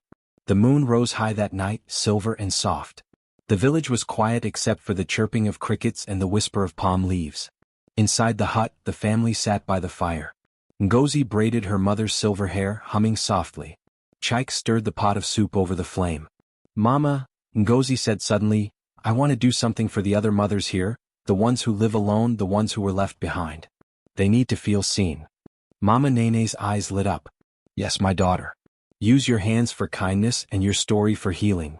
The moon rose high that night, silver and soft. The village was quiet except for the chirping of crickets and the whisper of palm leaves. Inside the hut, the family sat by the fire. Ngozi braided her mother's silver hair, humming softly. Chike stirred the pot of soup over the flame. Mama, Ngozi said suddenly, I want to do something for the other mothers here, the ones who live alone, the ones who were left behind. They need to feel seen. Mama Nene's eyes lit up. Yes, my daughter. Use your hands for kindness and your story for healing.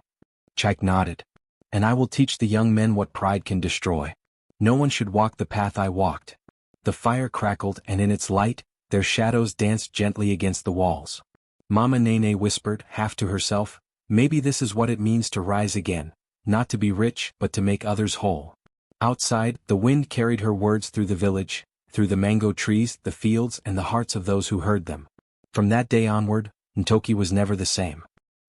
Chike nodded. And I will teach the young men what pride can destroy. No one should walk the path I walked. The fire crackled, and in its light, their shadows danced gently against the walls. Mama Nene whispered, half to herself, maybe this is what it means to rise again, not to be rich but to make others whole. Outside, the wind carried her words through the village, through the mango trees, the fields, and the hearts of those who heard them. From that day onward, Ntoki was never the same.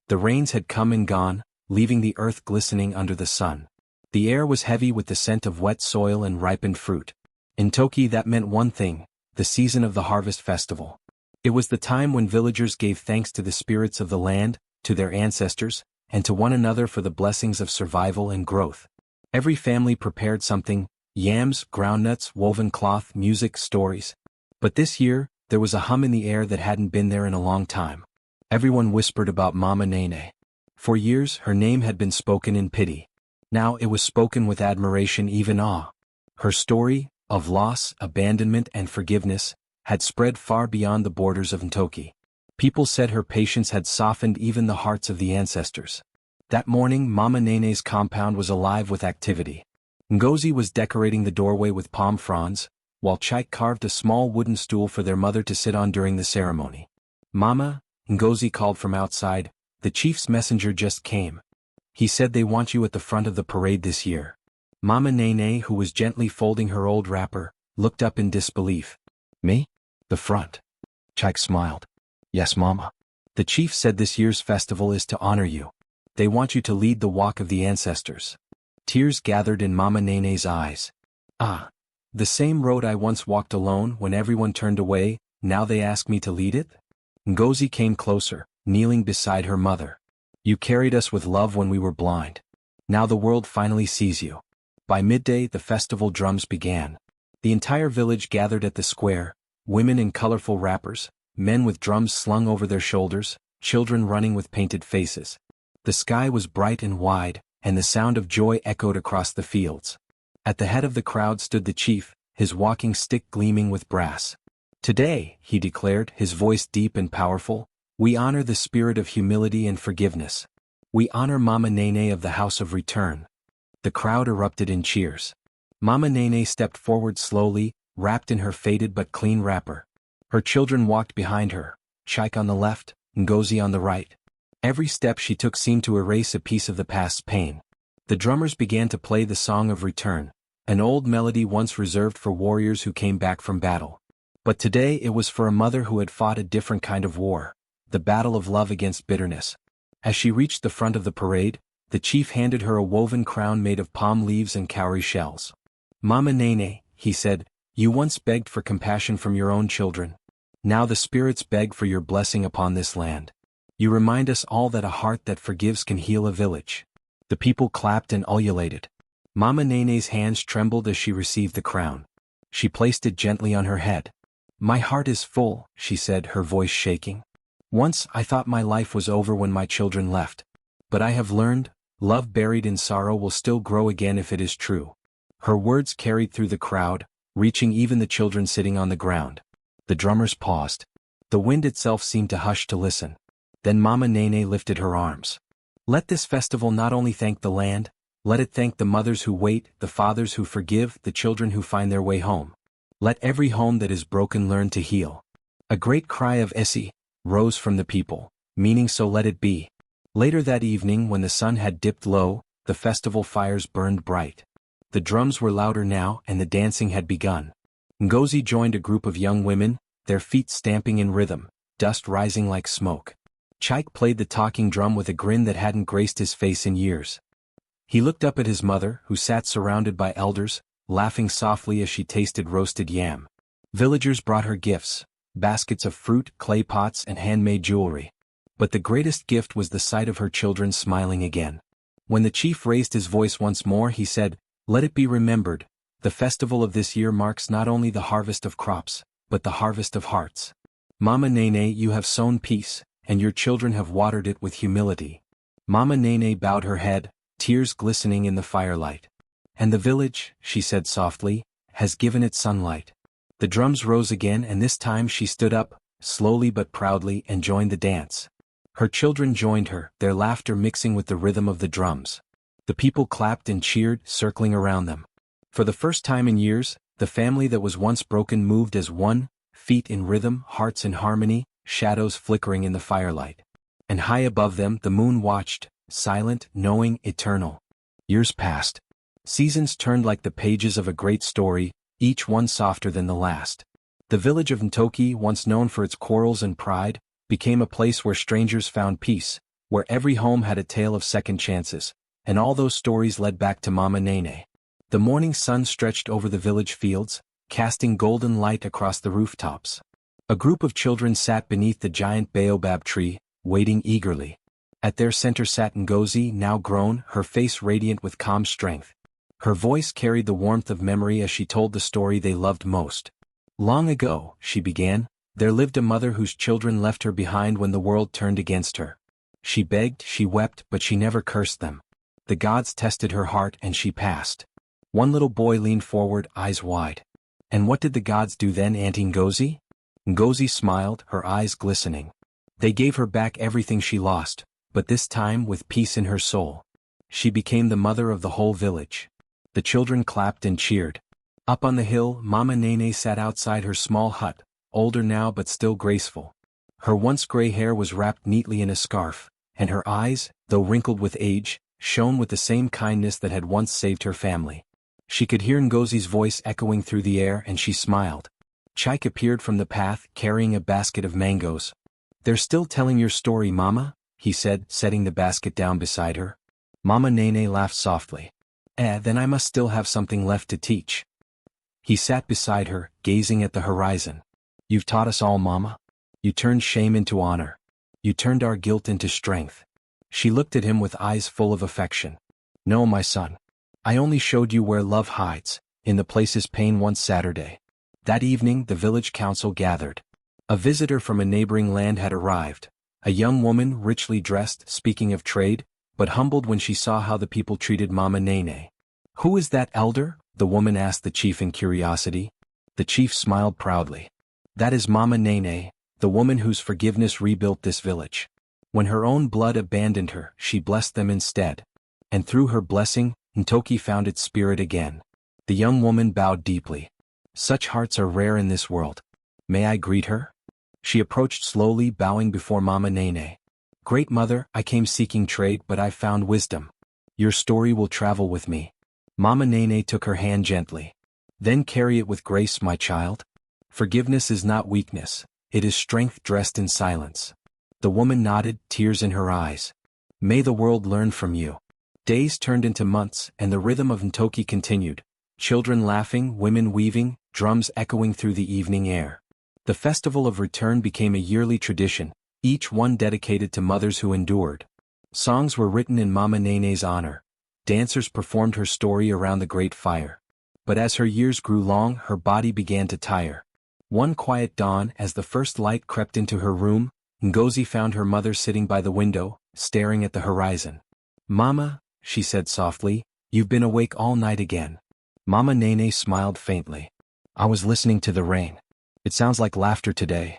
The rains had come and gone, leaving the earth glistening under the sun. The air was heavy with the scent of wet soil and ripened fruit. In Toki that meant one thing, the season of the harvest festival. It was the time when villagers gave thanks to the spirits of the land, to their ancestors, and to one another for the blessings of survival and growth. Every family prepared something, yams, groundnuts, woven cloth, music, stories. But this year, there was a hum in the air that hadn't been there in a long time. Everyone whispered about Mama Nene. For years, her name had been spoken in pity. Now it was spoken with admiration, even awe. Her story, of loss, abandonment, and forgiveness, had spread far beyond the borders of Ntoki. People said her patience had softened even the hearts of the ancestors. That morning, Mama Nene's compound was alive with activity. Ngozi was decorating the doorway with palm fronds, while Chike carved a small wooden stool for their mother to sit on during the ceremony. Mama, Ngozi called from outside, the chief's messenger just came. He said they want you at the front of the parade this year. Mama Nene, who was gently folding her old wrapper, looked up in disbelief. Me? The front. Chike smiled. Yes, Mama. The chief said this year's festival is to honor you. They want you to lead the walk of the ancestors. Tears gathered in Mama Nene's eyes. Ah. The same road I once walked alone when everyone turned away, now they ask me to lead it? Ngozi came closer, kneeling beside her mother. You carried us with love when we were blind. Now the world finally sees you. By midday, the festival drums began. The entire village gathered at the square, women in colorful wrappers, men with drums slung over their shoulders, children running with painted faces. The sky was bright and wide, and the sound of joy echoed across the fields. At the head of the crowd stood the chief, his walking stick gleaming with brass. Today, he declared, his voice deep and powerful, we honor the spirit of humility and forgiveness. We honor Mama Nene of the House of Return. The crowd erupted in cheers. Mama Nene stepped forward slowly, wrapped in her faded but clean wrapper. Her children walked behind her, Chike on the left, Ngozi on the right. Every step she took seemed to erase a piece of the past's pain. The drummers began to play the Song of Return, an old melody once reserved for warriors who came back from battle. But today it was for a mother who had fought a different kind of war, the battle of love against bitterness. As she reached the front of the parade, the chief handed her a woven crown made of palm leaves and cowrie shells. Mama Nene, he said, you once begged for compassion from your own children. Now the spirits beg for your blessing upon this land. You remind us all that a heart that forgives can heal a village. The people clapped and ululated. Mama Nene's hands trembled as she received the crown. She placed it gently on her head. My heart is full, she said, her voice shaking. Once I thought my life was over when my children left. But I have learned, love buried in sorrow will still grow again if it is true. Her words carried through the crowd, reaching even the children sitting on the ground. The drummers paused. The wind itself seemed to hush to listen. Then Mama Nene lifted her arms. Let this festival not only thank the land, let it thank the mothers who wait, the fathers who forgive, the children who find their way home. Let every home that is broken learn to heal. A great cry of Essi rose from the people, meaning so let it be. Later that evening, when the sun had dipped low, the festival fires burned bright. The drums were louder now and the dancing had begun. Ngozi joined a group of young women, their feet stamping in rhythm, dust rising like smoke. Chike played the talking drum with a grin that hadn't graced his face in years. He looked up at his mother, who sat surrounded by elders, laughing softly as she tasted roasted yam. Villagers brought her gifts, baskets of fruit, clay pots, and handmade jewelry. But the greatest gift was the sight of her children smiling again. When the chief raised his voice once more, he said, "Let it be remembered, the festival of this year marks not only the harvest of crops, but the harvest of hearts. Mama Nene, you have sown peace, and your children have watered it with humility." Mama Nene bowed her head, tears glistening in the firelight. "And the village," she said softly, "has given it sunlight." The drums rose again, and this time she stood up, slowly but proudly, and joined the dance. Her children joined her, their laughter mixing with the rhythm of the drums. The people clapped and cheered, circling around them. For the first time in years, the family that was once broken moved as one, feet in rhythm, hearts in harmony, shadows flickering in the firelight. And high above them the moon watched, silent, knowing, eternal. Years passed. Seasons turned like the pages of a great story, each one softer than the last. The village of Ntoki, once known for its quarrels and pride, became a place where strangers found peace, where every home had a tale of second chances, and all those stories led back to Mama Nene. The morning sun stretched over the village fields, casting golden light across the rooftops. A group of children sat beneath the giant baobab tree, waiting eagerly. At their center sat Ngozi, now grown, her face radiant with calm strength. Her voice carried the warmth of memory as she told the story they loved most. "Long ago," she began, "there lived a mother whose children left her behind when the world turned against her. She begged, she wept, but she never cursed them. The gods tested her heart and she passed." One little boy leaned forward, eyes wide. "And what did the gods do then, Auntie Ngozi?" Ngozi smiled, her eyes glistening. "They gave her back everything she lost, but this time with peace in her soul. She became the mother of the whole village." The children clapped and cheered. Up on the hill, Mama Nene sat outside her small hut, older now but still graceful. Her once gray hair was wrapped neatly in a scarf, and her eyes, though wrinkled with age, shone with the same kindness that had once saved her family. She could hear Ngozi's voice echoing through the air, and she smiled. Chike appeared from the path, carrying a basket of mangoes. "They're still telling your story, Mama?" he said, setting the basket down beside her. Mama Nene laughed softly. Then I must still have something left to teach." He sat beside her, gazing at the horizon. "You've taught us all, Mama. You turned shame into honor. You turned our guilt into strength." She looked at him with eyes full of affection. "No, my son. I only showed you where love hides, in the places pain once Saturday." That evening the village council gathered. A visitor from a neighboring land had arrived, a young woman richly dressed, speaking of trade, but humbled when she saw how the people treated Mama Nene. "Who is that elder?" the woman asked the chief in curiosity. The chief smiled proudly. "That is Mama Nene, the woman whose forgiveness rebuilt this village. When her own blood abandoned her, she blessed them instead. And through her blessing, Ntoki found its spirit again." The young woman bowed deeply. "Such hearts are rare in this world. May I greet her?" She approached slowly, bowing before Mama Nene. "Great Mother, I came seeking trade, but I found wisdom. Your story will travel with me." Mama Nene took her hand gently. "Then carry it with grace, my child. Forgiveness is not weakness, it is strength dressed in silence." The woman nodded, tears in her eyes. "May the world learn from you." Days turned into months, and the rhythm of Ntoki continued. Children laughing, women weaving, drums echoing through the evening air. The Festival of Return became a yearly tradition, each one dedicated to mothers who endured. Songs were written in Mama Nene's honor. Dancers performed her story around the great fire. But as her years grew long, her body began to tire. One quiet dawn, as the first light crept into her room, Ngozi found her mother sitting by the window, staring at the horizon. "Mama," she said softly, "you've been awake all night again." Mama Nene smiled faintly. "I was listening to the rain. It sounds like laughter today."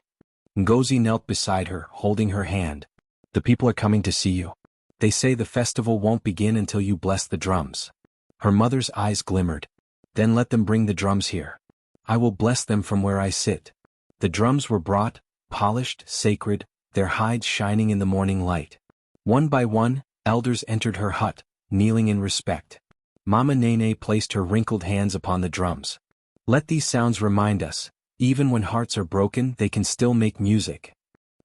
Ngozi knelt beside her, holding her hand. "The people are coming to see you. They say the festival won't begin until you bless the drums." Her mother's eyes glimmered. "Then let them bring the drums here. I will bless them from where I sit." The drums were brought, polished, sacred, their hides shining in the morning light. One by one, elders entered her hut, kneeling in respect. Mama Nene placed her wrinkled hands upon the drums. "Let these sounds remind us, even when hearts are broken, they can still make music."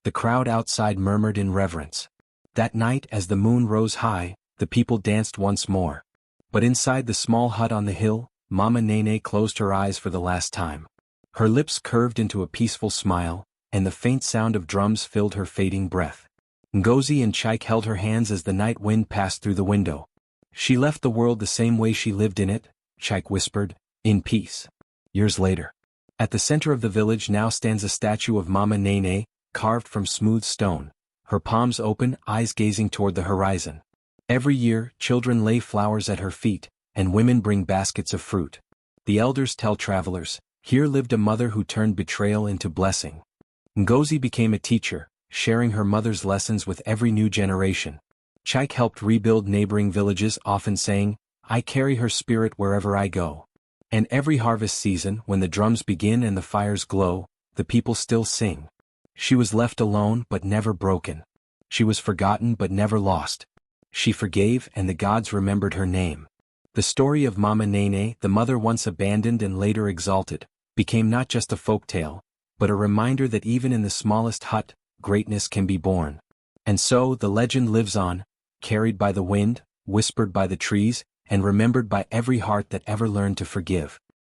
The crowd outside murmured in reverence. That night as the moon rose high, the people danced once more. But inside the small hut on the hill, Mama Nene closed her eyes for the last time. Her lips curved into a peaceful smile, and the faint sound of drums filled her fading breath. Ngozi and Chaik held her hands as the night wind passed through the window. She left the world the same way she lived in it, Chaik whispered, in peace. Years later. At the center of the village now stands a statue of Mama Nene, carved from smooth stone, her palms open, eyes gazing toward the horizon. Every year, children lay flowers at her feet, and women bring baskets of fruit. The elders tell travelers, here lived a mother who turned betrayal into blessing. Ngozi became a teacher, sharing her mother's lessons with every new generation. Chaik helped rebuild neighboring villages, often saying, I carry her spirit wherever I go. And every harvest season, when the drums begin and the fires glow, the people still sing. She was left alone but never broken. She was forgotten but never lost. She forgave and the gods remembered her name. The story of Mama Nene, the mother once abandoned and later exalted, became not just a folktale, but a reminder that even in the smallest hut, greatness can be born. And so the legend lives on, carried by the wind, whispered by the trees, and remembered by every heart that ever learned to forgive.